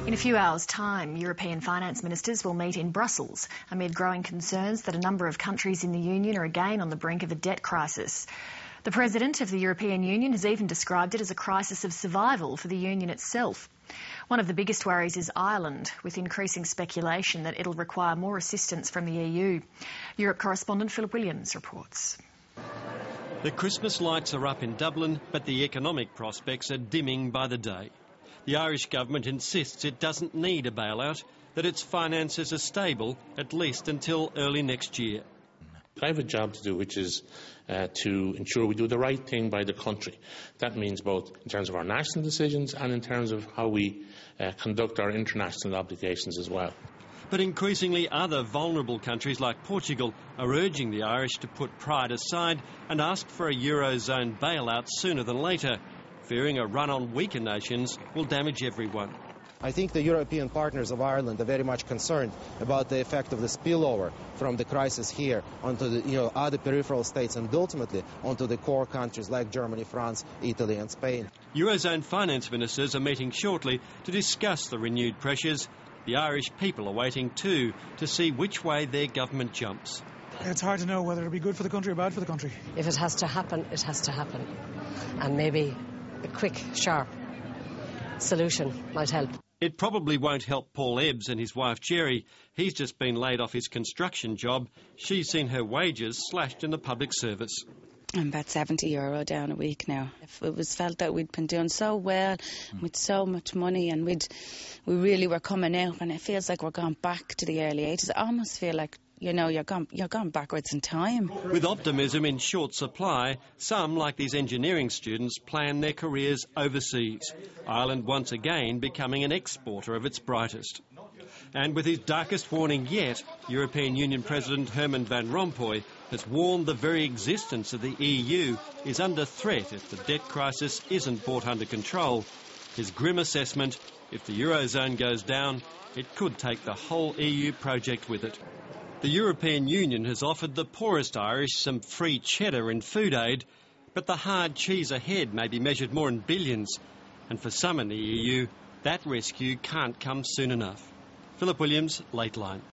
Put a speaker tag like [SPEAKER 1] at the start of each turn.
[SPEAKER 1] In a few hours' time, European finance ministers will meet in Brussels amid growing concerns that a number of countries in the Union are again on the brink of a debt crisis. The President of the European Union has even described it as a crisis of survival for the Union itself. One of the biggest worries is Ireland, with increasing speculation that it'll require more assistance from the EU. Europe correspondent Philip Williams reports.
[SPEAKER 2] The Christmas lights are up in Dublin, but the economic prospects are dimming by the day. The Irish government insists it doesn't need a bailout, that its finances are stable, at least until early next year.
[SPEAKER 3] I have a job to do, which is to ensure we do the right thing by the country. That means both in terms of our national decisions and in terms of how we conduct our international obligations as well.
[SPEAKER 2] But increasingly other vulnerable countries like Portugal are urging the Irish to put pride aside and ask for a Eurozone bailout sooner than later, fearing a run on weaker nations will damage everyone.
[SPEAKER 4] I think the European partners of Ireland are very much concerned about the effect of the spillover from the crisis here onto the other peripheral states and ultimately onto the core countries like Germany, France, Italy and Spain.
[SPEAKER 2] Eurozone finance ministers are meeting shortly to discuss the renewed pressures. The Irish people are waiting too to see which way their government jumps.
[SPEAKER 5] It's hard to know whether it'll be good for the country or bad for the country.
[SPEAKER 6] If it has to happen, it has to happen. And maybe a quick, sharp solution might help.
[SPEAKER 2] It probably won't help Paul Ebbs and his wife Jerry. He's just been laid off his construction job. She's seen her wages slashed in the public service.
[SPEAKER 7] I'm about €70 down a week now. It was felt that we'd been doing so well, with so much money, and we really were coming out, and it feels like we're going back to the early 80s. I almost feel like, you're gone backwards in time.
[SPEAKER 2] With optimism in short supply, some, like these engineering students, plan their careers overseas. Ireland once again becoming an exporter of its brightest. And with his darkest warning yet, European Union President Herman Van Rompuy has warned the very existence of the EU is under threat if the debt crisis isn't brought under control. His grim assessment, if the Eurozone goes down, it could take the whole EU project with it. The European Union has offered the poorest Irish some free cheddar in food aid, but the hard cheese ahead may be measured more in billions. And for some in the EU, that rescue can't come soon enough. Philip Williams, Late Line.